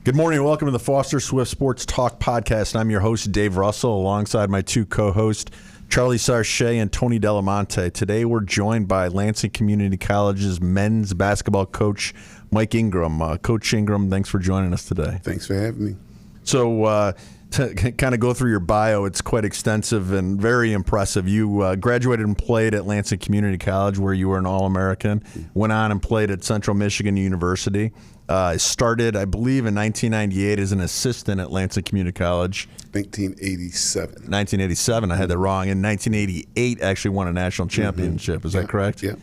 Good morning and welcome to the Foster Swift Sports Talk Podcast. I'm your host, Dave Russell, alongside my two co-hosts, Charlie Sarche and Tony Delamonte. Today we're joined by Lansing Community College's men's basketball coach, Mike Ingram. Coach Ingram, thanks for joining us today. Thanks for having me. So to kind of go through your bio, it's quite extensive and very impressive. You graduated and played at Lansing Community College, where you were an All-American, went on and played at Central Michigan University. Started, I believe, in 1998 as an assistant at Lansing Community College. 1987. 1987, I had that wrong. In 1988, actually won a national championship. Is that correct? Yeah.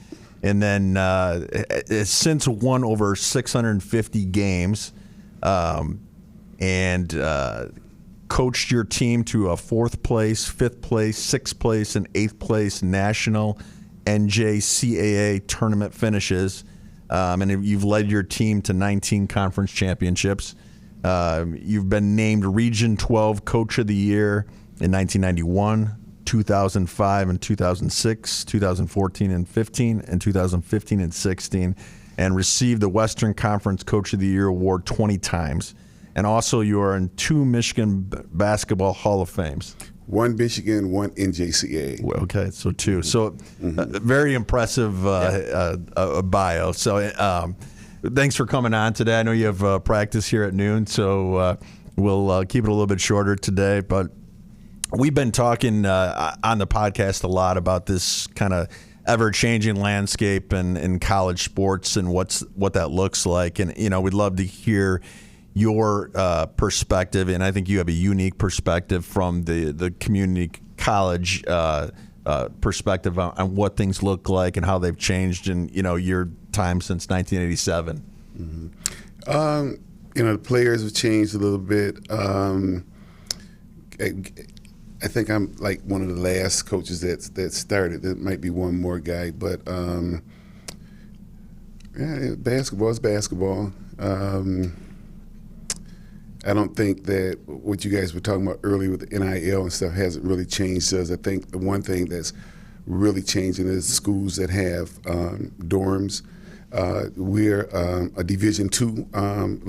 And then has since won over 650 games and coached your team to a 4th place, 5th place, 6th place, and 8th place national NJCAA tournament finishes. And you've led your team to 19 conference championships. You've been named Region 12 Coach of the Year in 1991, 2005 and 2006, 2014 and 15, and 2015 and 16, and received the Western Conference Coach of the Year award 20 times. And also you are in 2 Michigan Basketball Hall of Fames. 1 Michigan, 1 NJCAA. Okay, so 2. So very impressive bio. So thanks for coming on today. I know you have practice here at noon, so we'll keep it a little bit shorter today. But we've been talking on the podcast a lot about this kind of ever-changing landscape in college sports and what that looks like. And, you know, we'd love to hear your perspective, and I think you have a unique perspective from the community college perspective on what things look like and how they've changed in, you know, your time since 1987. You know, the players have changed a little bit. I think I'm like one of the last coaches that started. There might be one more guy, but basketball is basketball. I don't think that what you guys were talking about earlier with the NIL and stuff hasn't really changed us. I think the one thing that's really changing is schools that have dorms. We're a Division II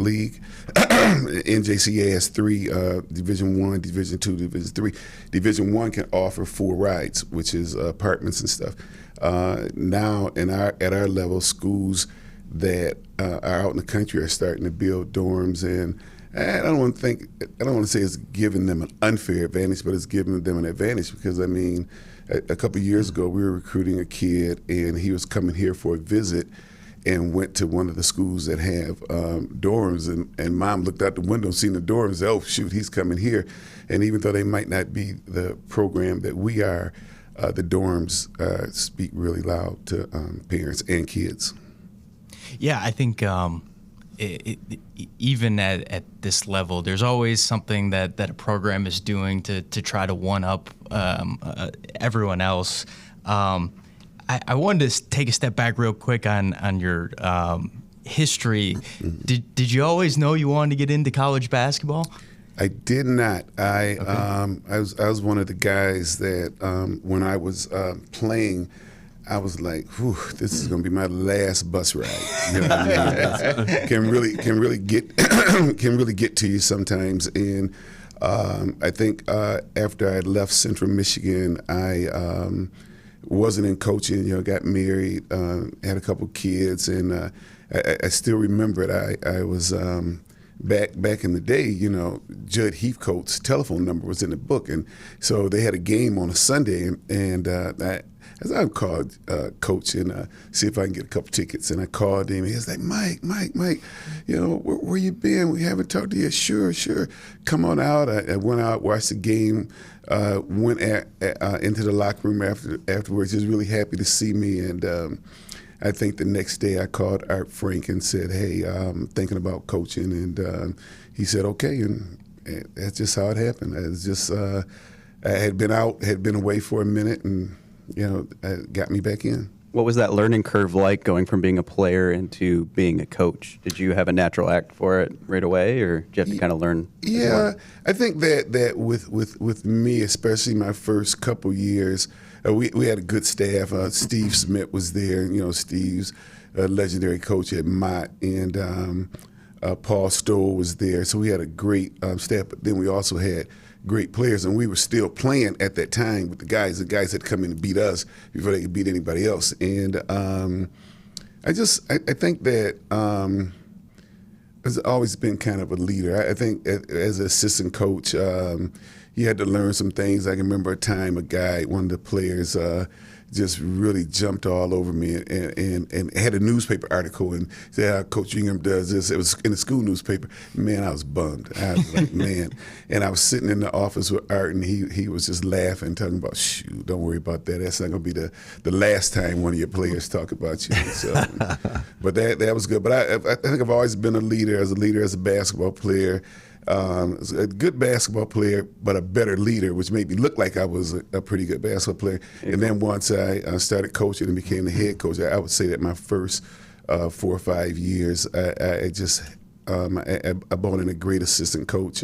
league. NJCAA has 3, Division I, Division II, Division III. Division I can offer 4 rides, which is apartments and stuff. Now at our level, schools that are out in the country are starting to build dorms, and I don't want to say it's giving them an unfair advantage, but it's giving them an advantage because, I mean, a couple of years ago we were recruiting a kid, and he was coming here for a visit and went to one of the schools that have dorms, and mom looked out the window, seen the dorms, oh, shoot, he's coming here. And even though they might not be the program that we are, the dorms speak really loud to parents and kids. Yeah, I think even at this level, there's always something that a program is doing to try to one-up everyone else. I wanted to take a step back real quick on your history. Did you always know you wanted to get into college basketball? I did not. I was one of the guys that when I was playing, I was like, whew, this is going to be my last bus ride. You know what I mean? can really get to you sometimes. And I think after I left Central Michigan, I wasn't in coaching. You know, got married, had a couple kids, and I still remember it. I was back in the day. You know, Judd Heathcote's telephone number was in the book, and so they had a game on a Sunday, and I called Coach and see if I can get a couple tickets. And I called him. He was like, Mike, you know, where you been? We haven't talked to you. Sure. Come on out. I went out, watched the game, went into the locker room afterwards. He was really happy to see me. And I think the next day I called Art Frank and said, hey, I'm thinking about coaching. And he said, okay. And that's just how it happened. It was just I had been away for a minute, and you know, it got me back in. What was that learning curve like going from being a player into being a coach? Did you have a natural act for it right away, or did you have to kind of learn? Yeah, I think that with me, especially my first couple years, we had a good staff. Steve Smith was there. You know, Steve's a legendary coach at Mott, and Paul Stoll was there, so we had a great staff. But then we also had great players, and we were still playing at that time with the guys. The guys had come in and beat us before they could beat anybody else. And I think that has always been kind of a leader. I think as an assistant coach, you had to learn some things. I can remember a time one of the players just really jumped all over me and had a newspaper article and said how Coach Ingram does this. It was in the school newspaper. Man, I was bummed. I was like, man. And I was sitting in the office with Art, and he was just laughing, talking about, shoot, don't worry about that. That's not going to be the last time one of your players talk about you. So, but that was good. But I think I've always been a leader, as a basketball player. A good basketball player, but a better leader, which made me look like I was a pretty good basketball player. And then once I started coaching and became the head coach, I would say that my first 4 or 5 years, I brought in a great assistant coach,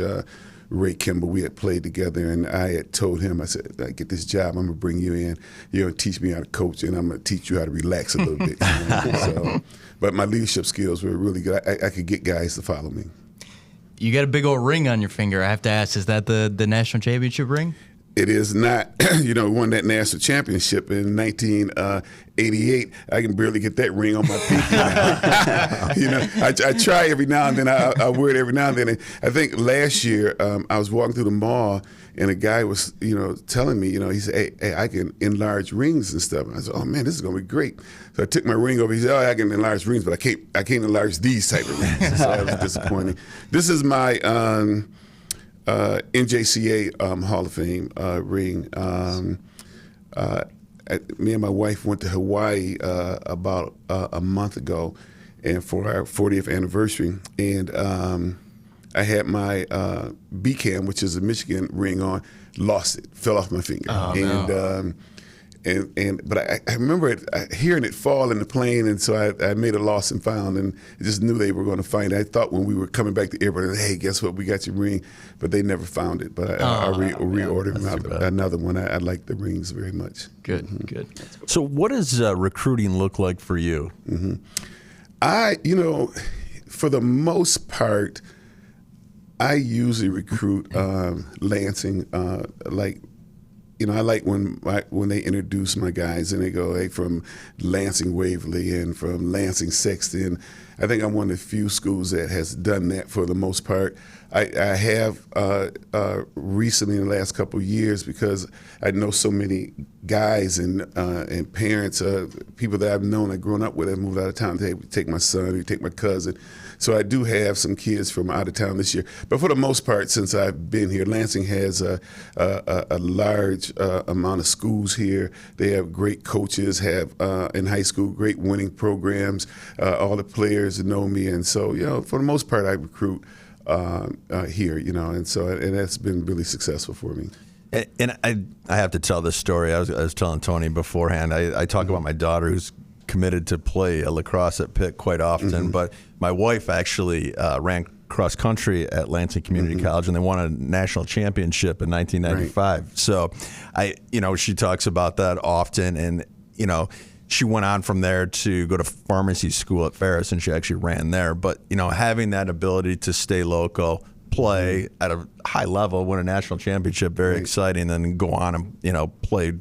Ray Kimball. We had played together, and I had told him, I said, I get this job, I'm going to bring you in. You're going to teach me how to coach, and I'm going to teach you how to relax a little bit. So, but my leadership skills were really good. I could get guys to follow me. You got a big old ring on your finger. I have to ask, is that the national championship ring? It is not. We won that national championship in 1988. I can barely get that ring on my pinky. I try every now and then. I wear it every now and then. And I think last year I was walking through the mall, and a guy was, telling me, he said, hey, I can enlarge rings and stuff. And I said, oh man, this is gonna be great. So I took my ring over. He said, oh, I can enlarge rings, but I can't enlarge these type of rings. So that was disappointing. This is my NJCA Hall of Fame ring. Me and my wife went to Hawaii about a month ago, and for our 40th anniversary, and I had my BCAM, which is a Michigan ring on, lost it, fell off my finger. Oh, no. But I remember hearing it fall in the plane, and so I made a lost and found, and I just knew they were going to find it. I thought when we were coming back to the airport, hey, guess what? We got your ring, but they never found it. But I reordered another one. I like the rings very much. Good, good. So, what does recruiting look like for you? Mm-hmm. For the most part, I usually recruit Lansing. I like when they introduce my guys and they go, hey, from Lansing Waverly and from Lansing Sexton. I think I'm one of the few schools that has done that for the most part. I have recently in the last couple of years, because I know so many guys and parents, people that I've known, I've grown up with, have moved out of town. They take my son, they take my cousin. So I do have some kids from out of town this year. But for the most part, since I've been here, Lansing has a large amount of schools here. They have great coaches, have in high school great winning programs. All the players know me, and so for the most part, I recruit here. And that's been really successful for me. And I have to tell this story. I was telling Tony beforehand. I talk about my daughter who's committed to play lacrosse at Pitt quite often, but my wife actually ran cross country at Lansing Community College, and they won a national championship in 1995. Right. So she talks about that often, and she went on from there to go to pharmacy school at Ferris, and she actually ran there. But having that ability to stay local, play at a high level, win a national championship, very exciting, then go on and play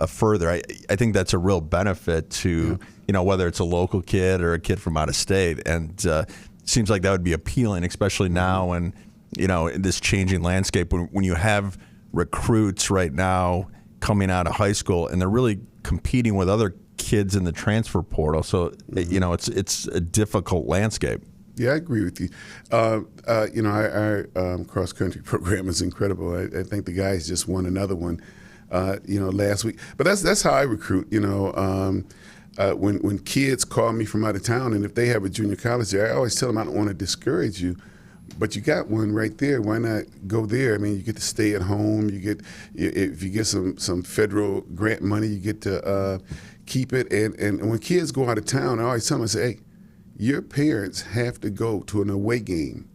further. I think that's a real benefit to whether it's a local kid or a kid from out of state, and it seems like that would be appealing, especially now and in this changing landscape when you have recruits right now coming out of high school and they're really competing with other kids in the transfer portal. So it's a difficult landscape. Yeah, I agree with you. Our cross country program is incredible. I think the guys just won another one. Last week. But that's how I recruit. When kids call me from out of town, and if they have a junior college there, I always tell them I don't want to discourage you, but you got one right there. Why not go there? I mean, you get to stay at home. If you get some federal grant money, you get to keep it. And when kids go out of town, I always tell them, I say, hey, your parents have to go to an away game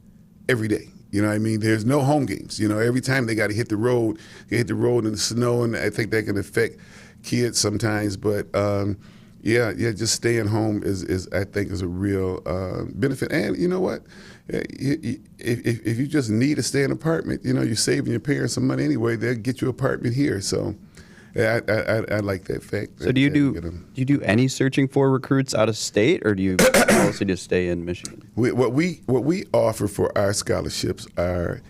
every day. There's no home games. Every time they got to hit the road, they hit the road in the snow, and I think that can affect kids sometimes. But, Just staying home is I think is a real benefit. And you know what? If you just need to stay in an apartment, you're saving your parents some money anyway. They'll get you an apartment here. So I like that fact. So do you do any searching for recruits out of state, or do you mostly just stay in Michigan? What we offer for our scholarships are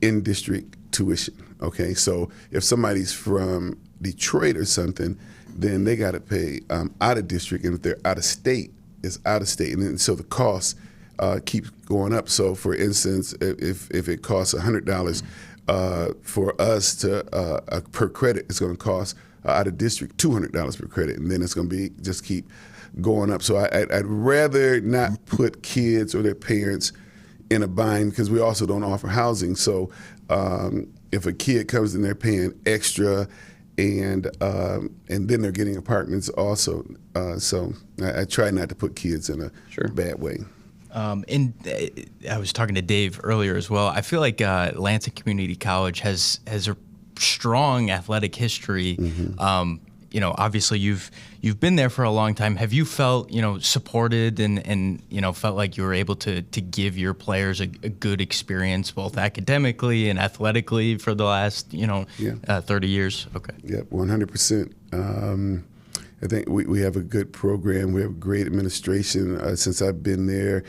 in-district tuition. Okay, so if somebody's from Detroit or something, then they got to pay out of district, and if they're out of state, it's out of state, and then, so the cost keeps going up. So, for instance, if it costs $100 for us to per credit, it's going to cost out of district $200 per credit, and then it's going to be just keep going up. So I'd rather not put kids or their parents in a bind, because we also don't offer housing. So if a kid comes in, they're paying extra, and then they're getting apartments also. So I try not to put kids in a bad way. And I was talking to Dave earlier as well. I feel like Lansing Community College has a strong athletic history. Obviously you've been there for a long time. Have you felt supported and felt like you were able to give your players a good experience both academically and athletically for the last 30 years? Okay. Yep, 100%. I think we have a good program. We have great administration. Since I've been there,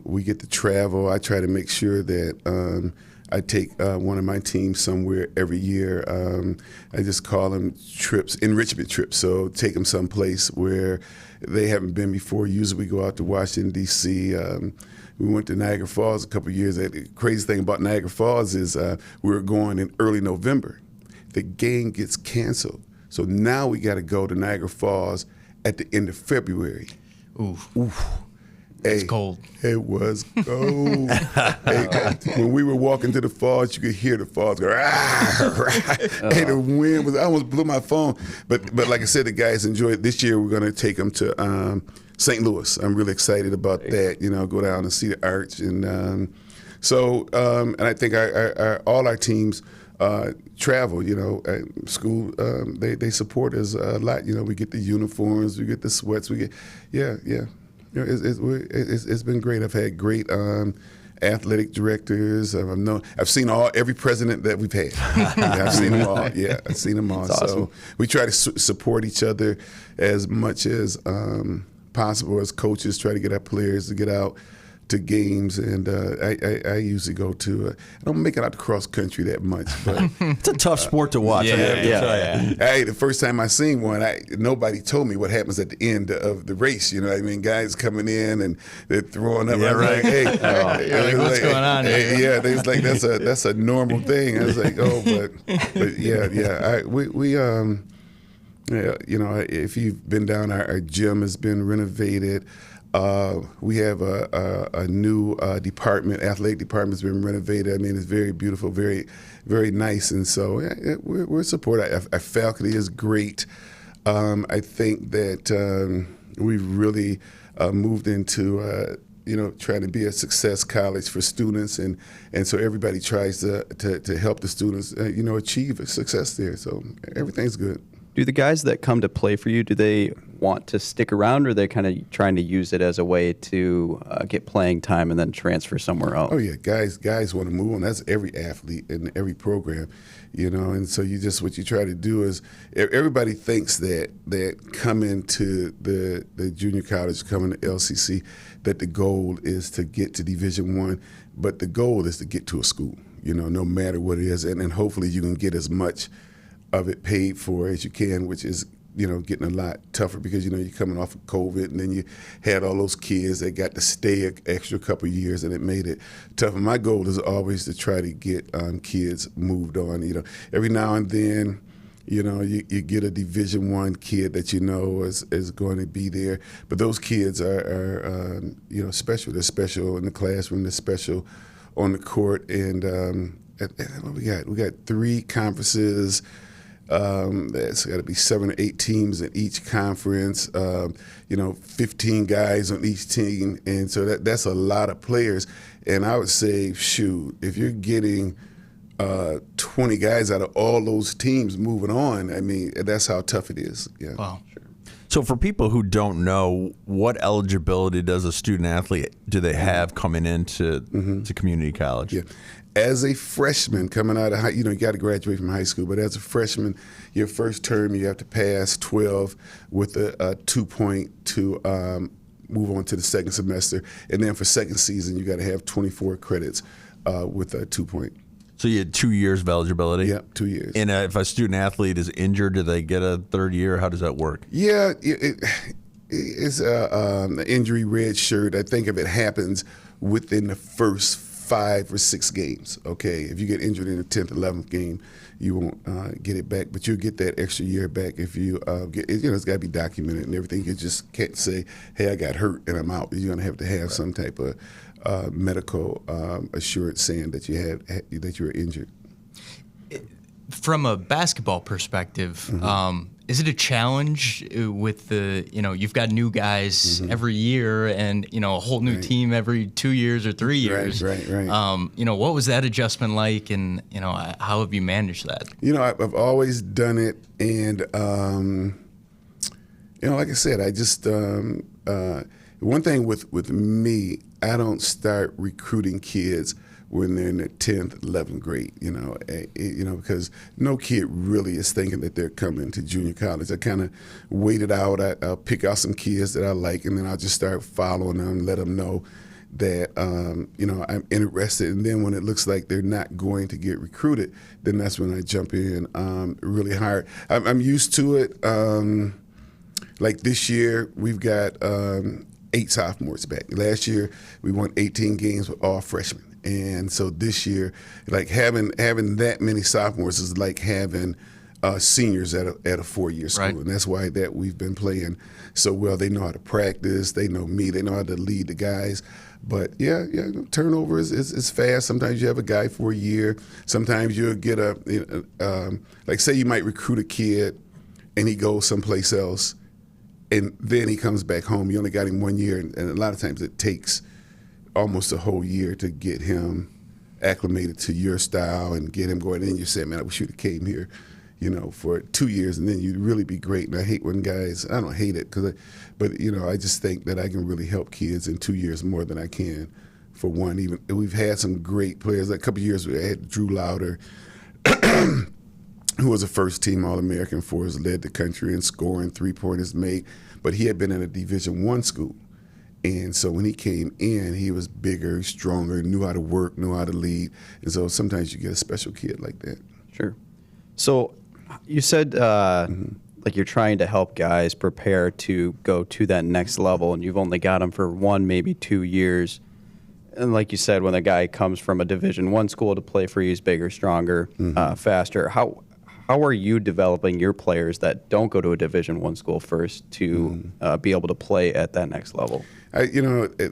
we get to travel. I try to make sure that I take one of my teams somewhere every year. I just call them trips, enrichment trips. So take them someplace where they haven't been before. Usually we go out to Washington, D.C. We went to Niagara Falls a couple of years. The crazy thing about Niagara Falls is we were going in early November. The game gets canceled. So now we got to go to Niagara Falls at the end of February. Oof. It's cold. It was cold. When we were walking to the falls, you could hear the falls go, Hey, the wind was, I almost blew my phone. But like I said, the guys enjoyed it. This year we're going to take them to St. Louis. I'm really excited about that, go down and see the arch. And and I think all our teams travel, school, they support us a lot. We get the uniforms, we get the sweats, It's been great. I've had great athletic directors. I've seen every president that we've had. I've seen them all. Yeah, I've seen them all. That's awesome. So we try to support each other as much as possible as coaches. Try to get our players to get out to games, and I usually go to. I don't make it out to cross country that much, but it's a tough sport to watch. Hey, the first time I seen one, nobody told me what happens at the end of the race. You know what I mean? Guys coming in and they're throwing up. Yeah, right. Like, hey, what's going on? Hey, they was like, that's a normal thing. I was like, oh, but if you've been down, our gym has been renovated. We have a new department, athletic department's been renovated. I mean, it's very beautiful, very, very nice. And so we're supported. Our faculty is great. I think that we've really moved into, trying to be a success college for students. And so everybody tries to help the students, achieve a success there. So everything's good. Do the guys that come to play for you, do they want to stick around, or are they kind of trying to use it as a way to get playing time and then transfer somewhere else? Oh, yeah. Guys want to move on. That's every athlete in every program, And so what you try to do is everybody thinks that coming to the junior college, coming to LCC, that the goal is to get to Division I, but the goal is to get to a school, no matter what it is. And hopefully you can get as much of it paid for as you can, which is getting a lot tougher because you're coming off of COVID, and then you had all those kids that got to stay an extra couple of years, and it made it tougher. My goal is always to try to get kids moved on. Every now and then, you get a Division I kid that is going to be there, but those kids are special. They're special in the classroom. They're special on the court, and what we got 3 conferences. There's got to be 7 or 8 teams in each conference, 15 guys on each team. And so that's a lot of players. And I would say, shoot, if you're getting 20 guys out of all those teams moving on, I mean, that's how tough it is. Yeah. Wow. So for people who don't know, what eligibility does a student athlete do they have coming into to community college? Yeah. As a freshman coming out of high, you got to graduate from high school, but as a freshman, your first term, you have to pass 12 with a 2 to move on to the second semester. And then for second season, you got to have 24 credits with a 2 point. So you had 2 years of eligibility? Yep, 2 years. And if a student athlete is injured, do they get a third year? How does that work? Yeah, it's an injury red shirt. I think if it happens within the first 5 or 6 games, okay? If you get injured in the 10th, 11th game, you won't get it back, but you'll get that extra year back if you get it. It's got to be documented and everything. You just can't say, hey, I got hurt and I'm out. You're going to have some type of medical assurance saying that you were injured. From a basketball perspective, is it a challenge with you've got new guys every year and, a whole new team every 2 years or 3 years? Right. What was that adjustment like, and, how have you managed that? I've always done it, and, like I said, I just, one thing with me, I don't start recruiting kids when they're in the 10th, 11th grade, because no kid really is thinking that they're coming to junior college. I kind of wait it out. I'll pick out some kids that I like, and then I'll just start following them, let them know that, I'm interested. And then when it looks like they're not going to get recruited, then that's when I jump in really hard. I'm used to it. Like this year, we've got 8 sophomores back. Last year, we won 18 games with all freshmen. And so this year, like having that many sophomores is like having seniors at a 4-year school, right. And that's why that we've been playing so well. They know how to practice. They know me. They know how to lead the guys. But yeah, turnover is fast. Sometimes you have a guy for a year. Sometimes you'll get like say you might recruit a kid, and he goes someplace else, and then he comes back home. You only got him 1 year, and a lot of times it takes almost a whole year to get him acclimated to your style and get him going. And then you say, man, I wish you'd have came here, for 2 years, and then you'd really be great. And I hate when guys, I don't hate it, but I just think that I can really help kids in 2 years more than I can for one. Even we've had some great players. Like a couple of years we had Drew Lauder, who was a first-team All-American for us, led the country in scoring, 3-pointers made, but he had been in a Division I school. And so when he came in, he was bigger, stronger, knew how to work, knew how to lead. And so sometimes you get a special kid like that. Sure. So you said like you're trying to help guys prepare to go to that next level, and you've only got them for 1, maybe 2 years. And like you said, when a guy comes from a Division I school to play for you, he's bigger, stronger, faster. How are you developing your players that don't go to a Division I school first to be able to play at that next level?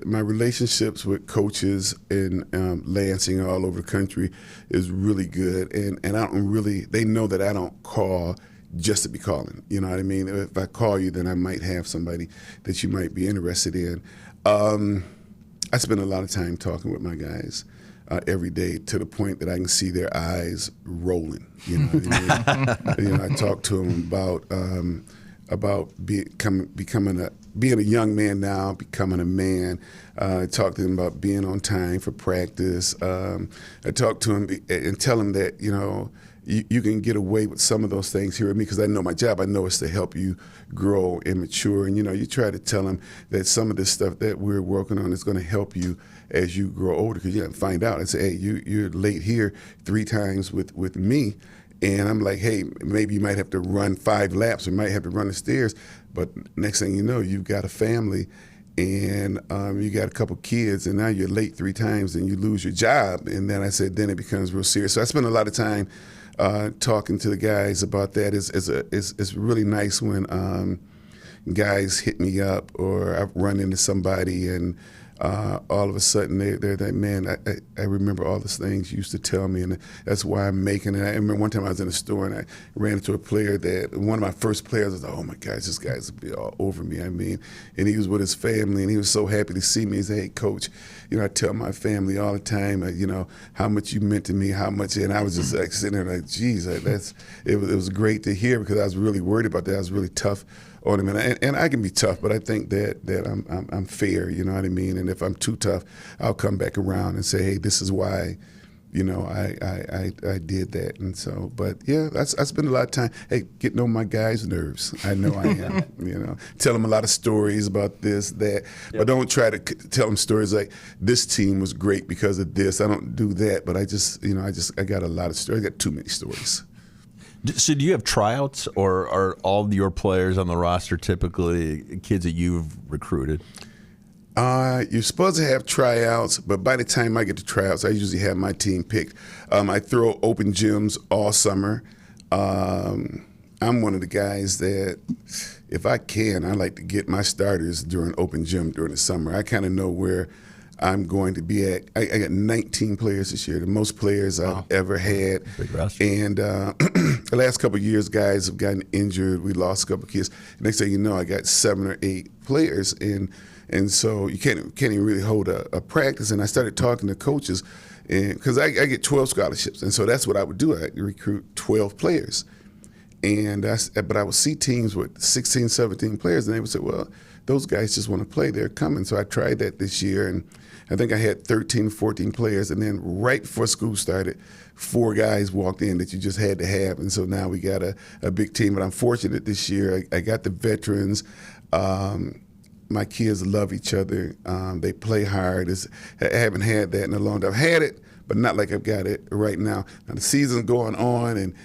My relationships with coaches in Lansing all over the country is really good, and I don't really. They know that I don't call just to be calling. You know what I mean? If I call you, then I might have somebody that you might be interested in. I spend a lot of time talking with my guys every day, to the point that I can see their eyes rolling. You know what I mean? I talk to them about being a young man now, becoming a man. I talk to them about being on time for practice. I talk to them and tell them that you can get away with some of those things here with me, because I know my job. I know it's to help you grow and mature. And you try to tell them that some of this stuff that we're working on is going to help you as you grow older, because you find out. I say, hey, you're late here 3 times with me. And I'm like, hey, maybe you might have to run 5 laps, or might have to run the stairs. But next thing you know, you've got a family, and you got a couple kids, and now you're late 3 times, and you lose your job. And then I said, then it becomes real serious. So I spend a lot of time talking to the guys about that. It's really nice when guys hit me up, or I've run into somebody, and all of a sudden they're like, man, I remember all these things you used to tell me, and that's why I'm making it. I remember one time I was in a store, and I ran into a player that, one of my first players, was like, oh my gosh, this guy's all over me. I mean, and he was with his family, and he was so happy to see me. He said, hey, Coach, I tell my family all the time, how much you meant to me, how much, and I was just like sitting there like, geez, it was great to hear, because I was really worried about that. I was really tough on him, and I can be tough, but I think that I'm fair. You know what I mean? And if I'm too tough, I'll come back around and say, hey, this is why. You know, I did that, and so, but yeah, I spend a lot of time, hey, getting on my guys' nerves. I know I am. You know, tell them a lot of stories about this, that, but don't try to tell them stories like this team was great because of this. I don't do that, but I got a lot of stories. I got too many stories. So do you have tryouts, or are all your players on the roster typically kids that you've recruited? You're supposed to have tryouts, but by the time I get to tryouts, I usually have my team picked. I throw open gyms all summer. I'm one of the guys that, if I can, I like to get my starters during open gym during the summer. I kind of know where I'm going to be at. I got 19 players this year, the most players I've ever had. Big roster. And the last couple of years, guys have gotten injured. We lost a couple of kids. Next thing you know, I got 7 or 8 players, and so you can't even really hold a practice. And I started talking to coaches, because I get 12 scholarships, and so that's what I would do. I recruit 12 players, but I would see teams with 16, 17 players, and they would say, well, those guys just want to play. They're coming. So I tried that this year, and I think I had 13, 14 players, and then right before school started, 4 guys walked in that you just had to have, and so now we got a big team. But I'm fortunate this year. I got the veterans. My kids love each other. They play hard. I haven't had that in a long time. I've had it, but not like I've got it right now. Now the season's going on, and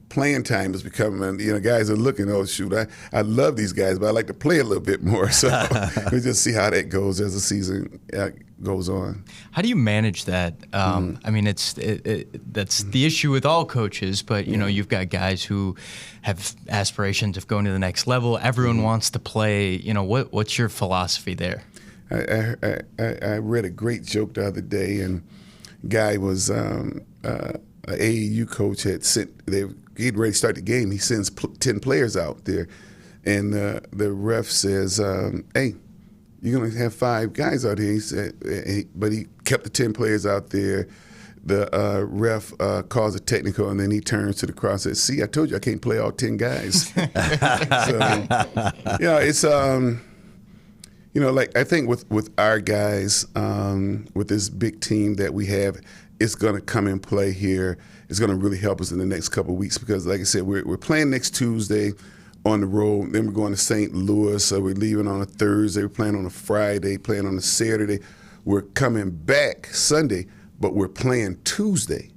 playing time is becoming, guys are looking, oh, shoot, I love these guys, but I like to play a little bit more. So we just see how that goes as the season goes on. How do you manage that? I mean, that's the issue with all coaches, but, you've got guys who have aspirations of going to the next level. Everyone wants to play. What's your philosophy there? I read a great joke the other day, and guy was an AAU coach he'd ready to start the game. He sends 10 players out there, and the ref says, hey, you're going to have 5 guys out here. He said, but he kept the 10 players out there. The ref calls a technical, and then he turns to the crowd and says, see, I told you I can't play all 10 guys. So, it's, like I think with our guys, with this big team that we have, it's going to come and play here. It's going to really help us in the next couple of weeks because, like I said, we're playing next Tuesday on the road. Then we're going to St. Louis. So we're leaving on a Thursday. We're playing on a Friday, playing on a Saturday. We're coming back Sunday, but we're playing Tuesday.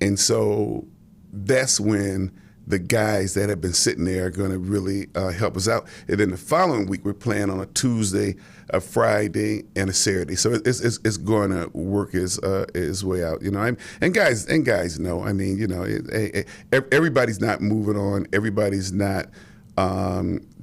And so that's when the guys that have been sitting there are going to really help us out. And then the following week, we're playing on a Tuesday, a Friday, and a Saturday. So it's going to work its way out, And guys know. I mean, everybody's not moving on. Everybody's not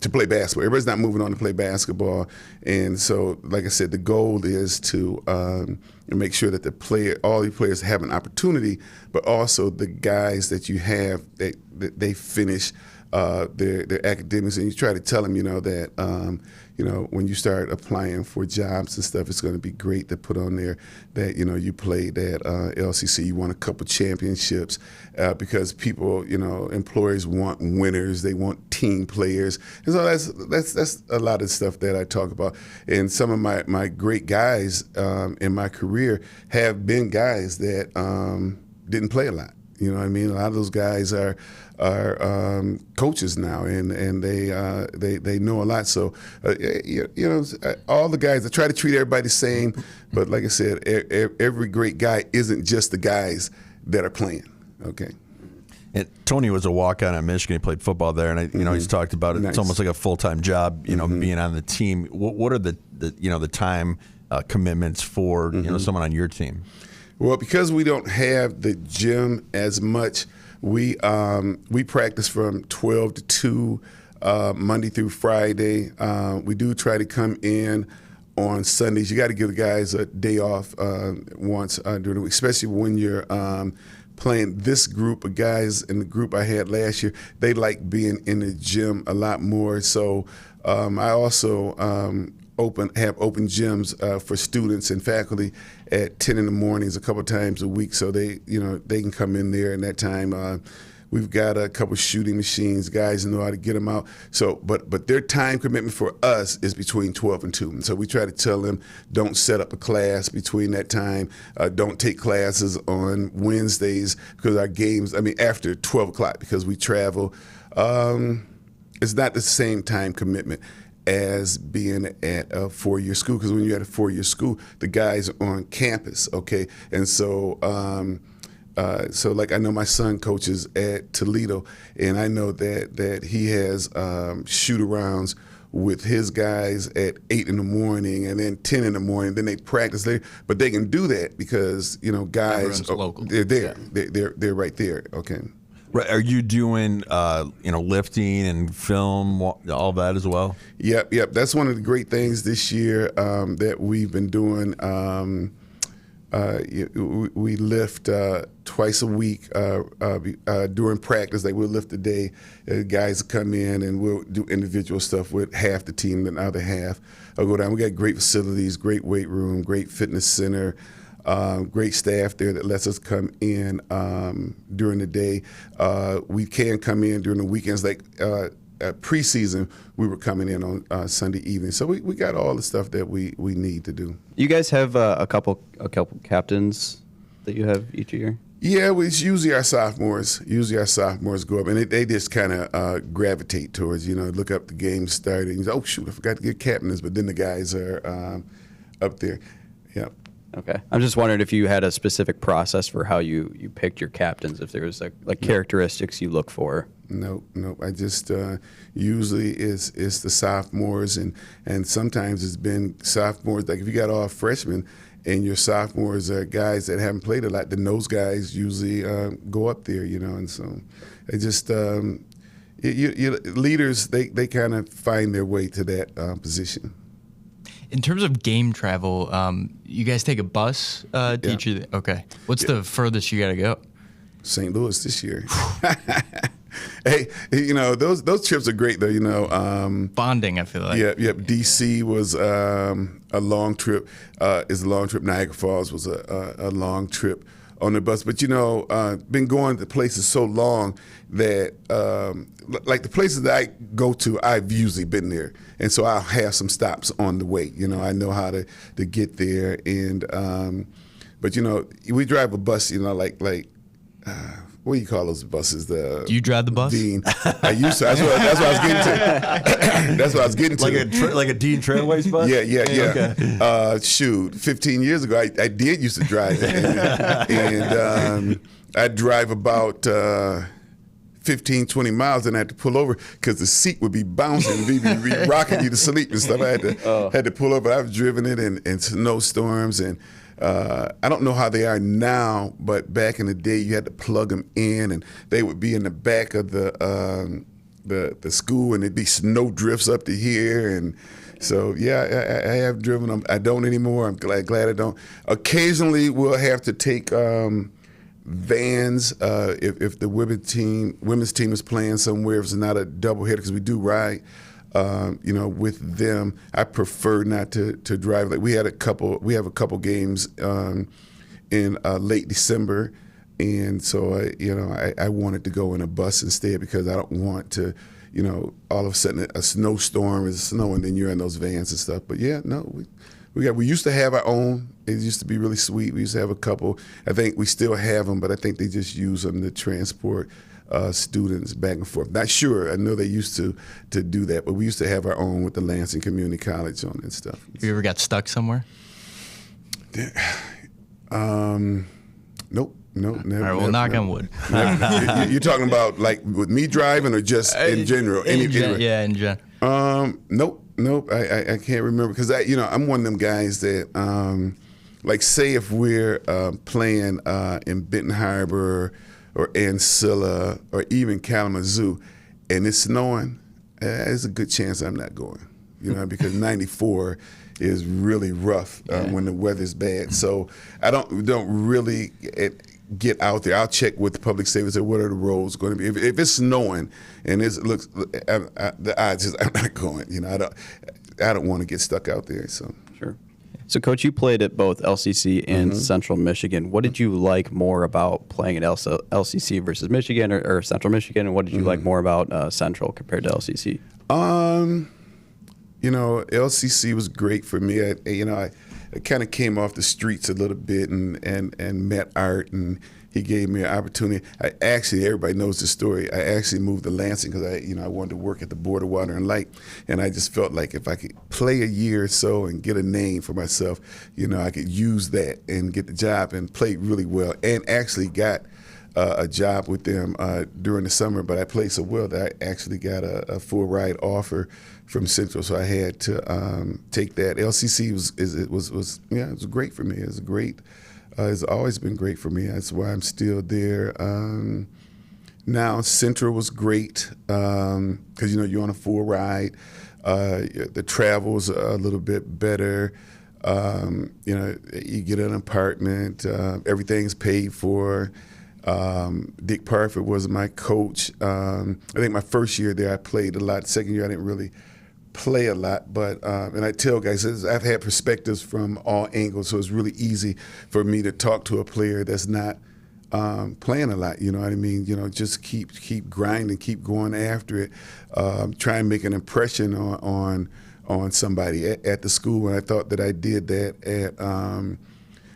to play basketball. Everybody's not moving on to play basketball. And so, like I said, the goal is to make sure that all the players have an opportunity, but also the guys that you have, that they finish their academics, and you try to tell them, that when you start applying for jobs and stuff, it's going to be great to put on there that you played at LCC, you won a couple championships, because people, employers want winners, they want team players, and so that's a lot of stuff that I talk about. And some of my great guys in my career have been guys that didn't play a lot. You know what I mean? A lot of those guys are coaches now, and they know a lot. So all the guys, I try to treat everybody the same, but like I said, every great guy isn't just the guys that are playing. Okay. And Tony was a walk-on at Michigan. He played football there, and he's talked about it. Nice. It's almost like a full-time job, being on the team. What are the time commitments for someone on your team? Well, because we don't have the gym as much, we practice from 12 to 2 Monday through Friday. We do try to come in on Sundays. You got to give the guys a day off once during the week, especially when you're playing this group of guys. And the group I had last year, they like being in the gym a lot more. So I also have open gyms for students and faculty at 10 in the mornings a couple times a week, so they can come in there. And that time We've got a couple shooting machines. Guys know how to get them out. So, but their time commitment for us is between 12 and 2. And so we try to tell them, don't set up a class between that time. Don't take classes on Wednesdays because our games, after 12 o'clock because we travel. It's not the same time commitment as being at a 4-year school, because when you're at a 4-year school, the guys are on campus, okay? And so, so like I know my son coaches at Toledo, and I know that he has shoot-arounds with his guys at 8 in the morning and then 10 in the morning. Then they practice later, but they can do that because guys Everyone's local. They're there. They're right there. Okay. Right. Are you doing lifting and film, all that as well? Yep. That's one of the great things this year that we've been doing. We lift twice a week during practice. Like we'll lift a day. Guys will come in and we'll do individual stuff with half the team. Then the other half will go down. We got great facilities, great weight room, great fitness center. Great staff there that lets us come in during the day. We can come in during the weekends. Like preseason, we were coming in on Sunday evening. So we got all the stuff that we need to do. You guys have a couple captains that you have each year? Yeah, it's usually our sophomores. Usually our sophomores go up, and they just kind of gravitate towards, look up the game starting. Oh, shoot, I forgot to get captains. But then the guys are up there. Yeah. Okay. I'm just wondering if you had a specific process for how you picked your captains, if there was like characteristics you look for. Nope. I just usually it's the sophomores, and sometimes it's been sophomores. Like if you got all freshmen and your sophomores are guys that haven't played a lot, then those guys usually go up there, and so it just leaders they kind of find their way to that position. In terms of game travel, you guys take a bus to each of the, okay. What's the furthest you got to go? St. Louis this year. Hey, those trips are great though. Bonding, I feel like. Yep. DC was a long trip. Is a long trip. Niagara Falls was a long trip on the bus. But been going to places so long that like the places that I go to, I've usually been there, and so I'll have some stops on the way. I know how to get there, and but we drive a bus. Like what do you call those buses? Do you drive the bus? Dean. I used to. That's what I was getting to. That's what I was getting to. Like a Dean Trailways bus? Yeah. Okay. Shoot, 15 years ago, I did used to drive it, and I'd drive about 15, 20 miles, and I had to pull over because the seat would be bouncing, be rocking you to sleep and stuff. I had to pull over. I've driven it in snowstorms, and I don't know how they are now, but back in the day, you had to plug them in, and they would be in the back of the school, and there'd be snow drifts up to here, and so yeah, I have driven them. I don't anymore. I'm glad I don't. Occasionally, we'll have to take vans if the women's team is playing somewhere. If it's not a doubleheader, because we do ride. With them, I prefer not to drive. Like we have a couple games in late December, and so I wanted to go in a bus instead because I don't want to, all of a sudden a snowstorm is snowing, then you're in those vans and stuff. But yeah, no, we used to have our own. It used to be really sweet. We used to have a couple. I think we still have them, but I think they just use them to transport students back and forth. Not sure. I know they used to do that, but we used to have our own with the Lansing Community College on and stuff. You ever got stuck somewhere? Nope. Never. All right, well, knock on wood. You're talking about like with me driving or just in general? In general. Nope. I can't remember because I'm one of them guys that like say if we're playing in Benton Harbor or Ancilla or even Kalamazoo and it's snowing, there's a good chance I'm not going. Because 94 is really rough when the weather's bad. So I don't really get out there. I'll check with the public safety and say, what are the roads going to be? If it's snowing and it looks, the odds is I'm not going. I don't want to get stuck out there. So sure. So, Coach, you played at both LCC and Central Michigan. What did you like more about playing at LCC versus Michigan or Central Michigan, and what did you like more about Central compared to LCC? LCC was great for me. I kind of came off the streets a little bit and met Art, and he gave me an opportunity. Everybody knows the story. I actually moved to Lansing because I wanted to work at the Board of Water and Light, and I just felt like if I could play a year or so and get a name for myself, I could use that and get the job and play really well, and actually got a job with them during the summer. But I played so well that I actually got a full ride offer from Central, so I had to take that. LCC was great for me. It was great. It's always been great for me. That's why I'm still there. Now Central was great because you're on a full ride. The travel's a little bit better. You get an apartment. Everything's paid for. Dick Parford was my coach. I think my first year there I played a lot. Second year I didn't really play a lot, but and I tell guys I've had perspectives from all angles, so it's really easy for me to talk to a player that's not playing a lot. You know what I mean? Just keep grinding, keep going after it, try and make an impression on somebody at the school. And I thought that I did that at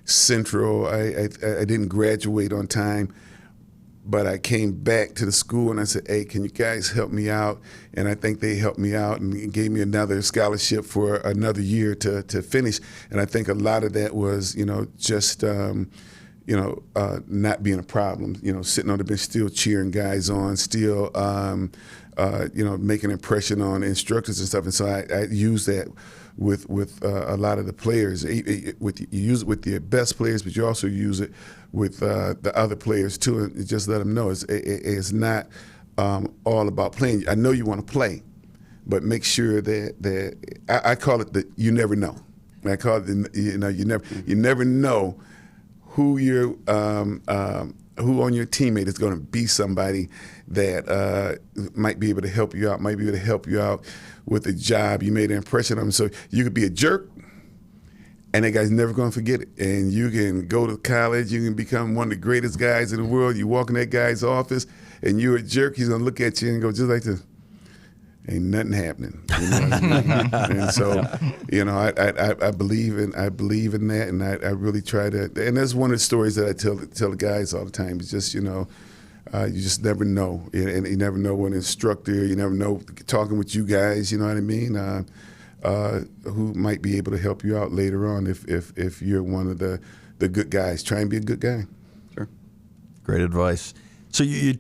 Central. I didn't graduate on time, but I came back to the school and I said, hey, can you guys help me out? And I think they helped me out and gave me another scholarship for another year to finish. And I think a lot of that was, just, not being a problem, sitting on the bench, still cheering guys on, still, making an impression on instructors and stuff. And so I used that with a lot of the players. You use it with the best players, but you also use it with the other players too, and just let them know it's not all about playing. I know you want to play, but make sure that I call it the you never know. I call it you never know who who on your teammate is going to be somebody that might be able to help you out, with a job. You made an impression on them. So you could be a jerk, and that guy's never going to forget it. And you can go to college, you can become one of the greatest guys in the world. You walk in that guy's office, and you're a jerk, he's going to look at you and go just like this. Ain't nothing happening. You know what I mean? And so, I believe in that, and I really try to. And that's one of the stories that I tell the guys all the time. It's just you just never know, and you never know when an instructor, you never know talking with you guys. You know what I mean? Who might be able to help you out later on if you're one of the good guys. Try and be a good guy. Sure. Great advice. So you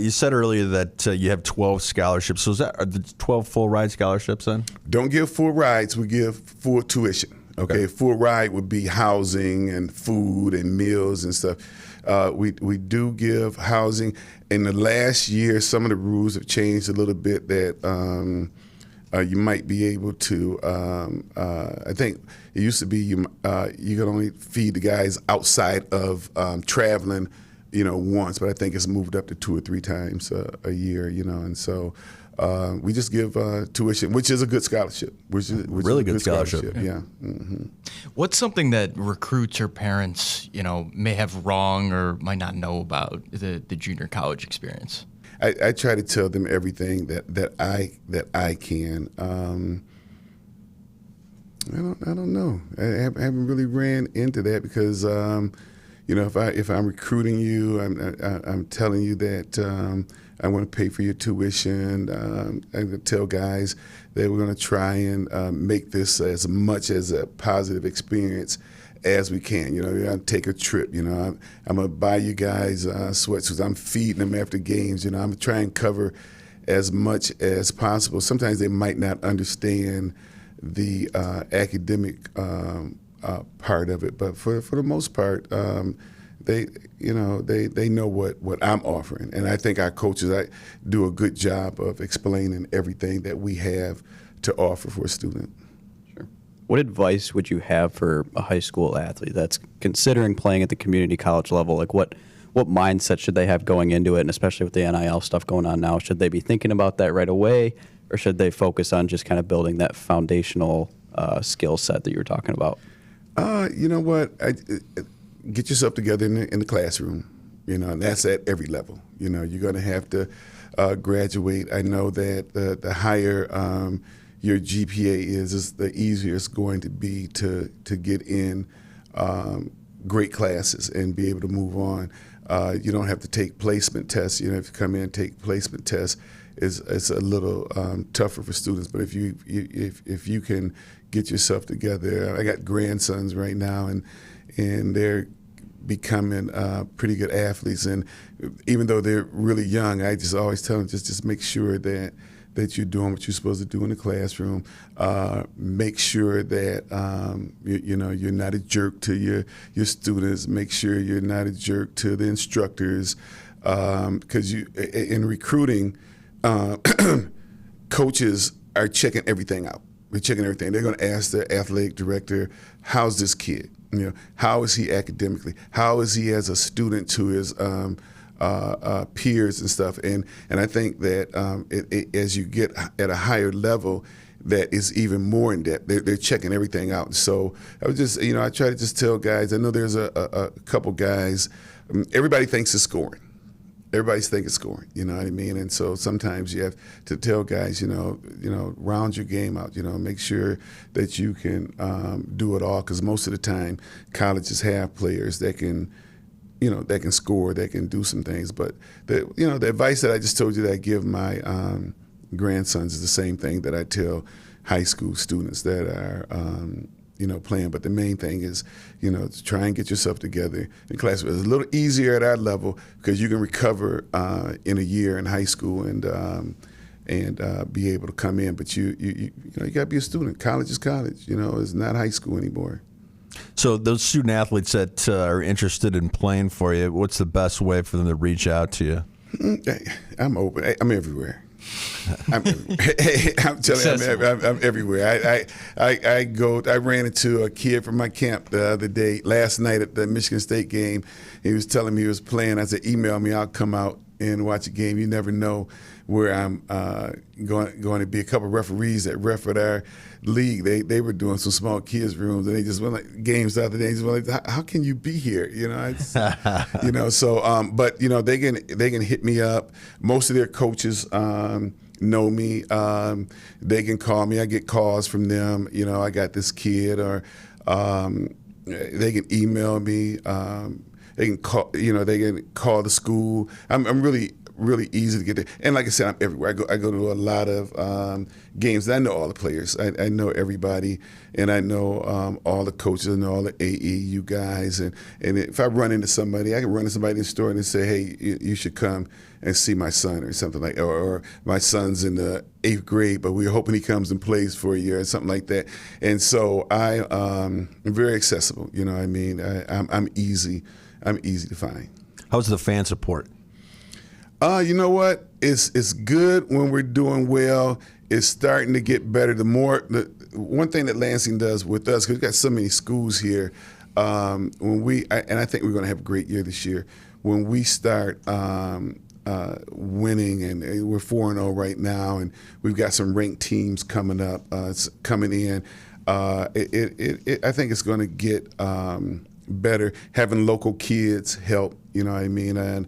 said earlier that you have 12 scholarships. So are the 12 full ride scholarships then? Don't give full rides. We give full tuition. Okay. Full ride would be housing and food and meals and stuff. We do give housing. In the last year, some of the rules have changed a little bit. That you might be able to. I think it used to be you could only feed the guys outside of traveling. Once, but I think it's moved up to 2 or 3 times a year, and so we just give tuition, which is a good scholarship. Which is really good scholarship. Yeah. Mm-hmm. What's something that recruits or parents, may have wrong or might not know about the junior college experience? I try to tell them everything that I can. I don't know. I haven't really ran into that because. If I'm recruiting you, I'm telling you that I want to pay for your tuition. I'm going to tell guys that we're going to try and make this as much as a positive experience as we can. We're going to take a trip. I'm going to buy you guys sweatsuits. I'm feeding them after games. I'm going to try and cover as much as possible. Sometimes they might not understand the academic part of it, but for the most part, they know what I'm offering, and I think our coaches do a good job of explaining everything that we have to offer for a student. Sure. What advice would you have for a high school athlete that's considering playing at the community college level? Like what mindset should they have going into it, and especially with the NIL stuff going on now? Should they be thinking about that right away, or should they focus on just kind of building that foundational skill set that you were talking about? You know what? Get yourself together in the classroom. You know, and that's at every level. You know, you're going to have to graduate. I know that the higher your GPA is the easier it's going to be to get in great classes and be able to move on. You don't have to take placement tests. You know, if you come in and take placement tests, it's a little tougher for students. But if you can get yourself together, I got grandsons right now, and they're becoming pretty good athletes. And even though they're really young, I just always tell them just make sure that you're doing what you're supposed to do in the classroom. Make sure that you're not a jerk to your students. Make sure you're not a jerk to the instructors, because in recruiting, coaches are checking everything out. They're checking everything. They're going to ask the athletic director, "How's this kid? You know, how is he academically? How is he as a student to his peers and stuff?" And I think that as you get at a higher level, that is even more in depth. They're checking everything out. So I was just, I try to just tell guys. I know there's a couple guys. Everybody thinks it's scoring. Everybody's thinking scoring. You know what I mean? And so sometimes you have to tell guys, round your game out. Make sure that you can do it all, because most of the time colleges have players that can. That can score, that can do some things. But the advice that I just told you that I give my grandsons is the same thing that I tell high school students that are, playing. But the main thing is, to try and get yourself together in class. It's a little easier at our level because you can recover in a year in high school and be able to come in. But you got to be a student. College is college. It's not high school anymore. So those student athletes that are interested in playing for you, what's the best way for them to reach out to you? I'm open. I'm everywhere. I'm telling you, I'm everywhere. I ran into a kid from my camp the other day, last night at the Michigan State game. He was telling me he was playing. I said, "Email me. I'll come out and watch a game." You never know where I'm going to be. A couple of referees that ref at our league, they were doing some small kids rooms, and they just went games the other day. Just went like, "How can you be here?" So but they can hit me up. Most of their coaches know me. They can call me. I get calls from them. I got this kid, or they can email me. They can call. They can call the school. I'm really easy to get there. And like I said, I'm everywhere. I go to a lot of games. I know all the players. I know everybody, and I know all the coaches. I know all the AEU guys. And if I run into somebody, I can run into somebody in the store and say, "Hey, you should come and see my son," or something like that. Or my son's in the 8th grade, but we're hoping he comes and plays for a year, or something like that. And so I'm very accessible. I'm easy. I'm easy to find. How's the fan support? You know what? It's good when we're doing well. It's starting to get better. The one thing that Lansing does with us, because we've got so many schools here, and I think we're going to have a great year this year. When we start winning, and we're 4-0 right now, and we've got some ranked teams coming up, coming in. I think it's going to get better. Having local kids help. You know what I mean? And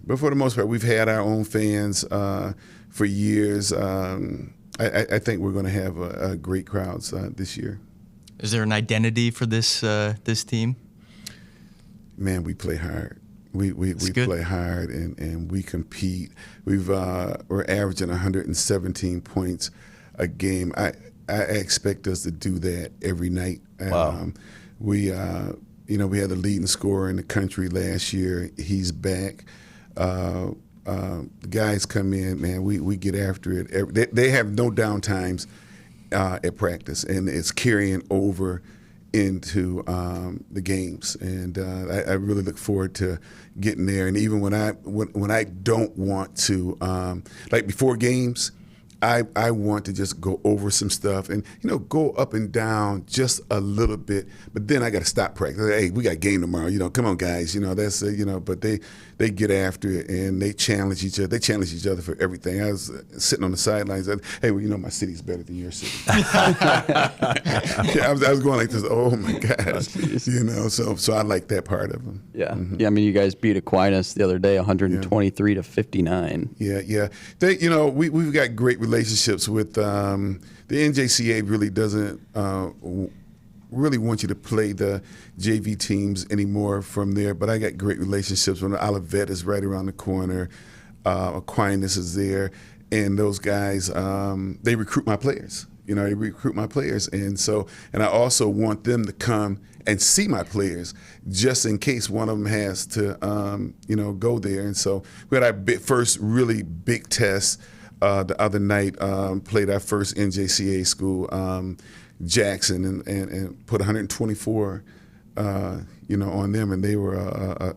but for the most part, we've had our own fans for years. I think we're going to have great crowds this year. Is there an identity for this team? Man, we play hard. We play hard and we compete. We're averaging 117 points a game. I expect us to do that every night. Wow. We had the leading scorer in the country last year. He's back. The guys come in, man. We get after it. They have no down times at practice, and it's carrying over into the games. And I really look forward to getting there. And even when I don't want to, like before games, I want to just go over some stuff and, go up and down just a little bit. But then I got to stop practice. Hey, we got game tomorrow. Come on, guys. That's but they get after it and they challenge each other. They challenge each other for everything. I was sitting on the sidelines. Hey, well, my city's better than your city. I was going like this. Oh my gosh, So I like that part of them. Yeah, yeah. I mean, you guys beat Aquinas the other day, 123 to 59. Yeah. We've got great relationships with the NJCA. Really doesn't really want you to play the JV teams anymore from there, but I got great relationships. When Olivet is right around the corner, Aquinas is there, and those guys they recruit my players. They recruit my players, and I also want them to come and see my players just in case one of them has to go there. And so we had our first really big test the other night. Played our first NJCA school, Jackson, and put 124 on them, and they were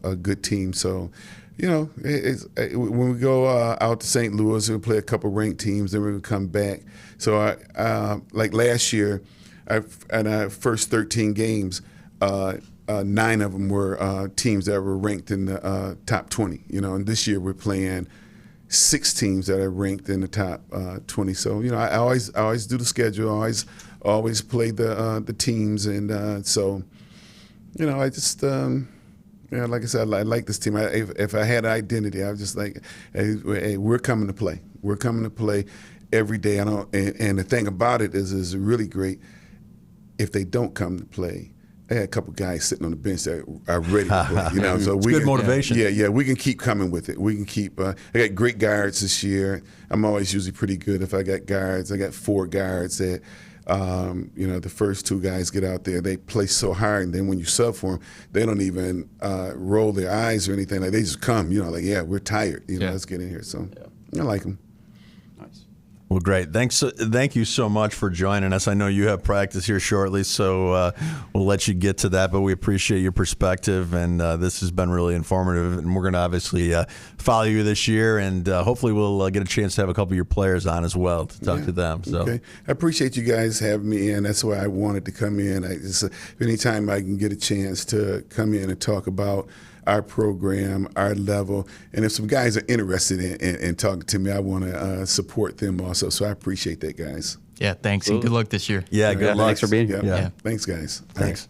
a good team. So when we go out to St. Louis, we'll play a couple ranked teams, then we're going to come back. So like last year, in our first 13 games, 9 of them were teams that were ranked in the top 20. And this year we're playing 6 teams that are ranked in the top 20. So I always do the schedule. I always play the teams, and so I just like I said, I like this team. If I had an identity, I was just like, hey, we're coming to play. We're coming to play every day. And the thing about it is really great. If they don't come to play, I had a couple guys sitting on the bench that are ready to play. So it's good motivation. Yeah, we can keep coming with it. We can keep. I got great guards this year. I'm always usually pretty good if I got guards. I got 4 guards that. The first 2 guys get out there, they play so hard, and then when you sub for them, they don't even roll their eyes or anything. Like, they just come, yeah, we're tired. Let's get in here. So I like them. Nice. Well, great. Thank you so much for joining us. I know you have practice here shortly, so we'll let you get to that, but we appreciate your perspective, and this has been really informative, and we're going to obviously follow you this year, and hopefully we'll get a chance to have a couple of your players on as well to talk to them. So. Okay. I appreciate you guys having me in. That's why I wanted to come in. Anytime I can get a chance to come in and talk about our program, our level, and if some guys are interested in talking to me, I want to support them also. So I appreciate that, guys. Yeah, thanks, and good luck this year. Yeah, good luck. Thanks for being here. Yeah. Thanks, guys. Thanks.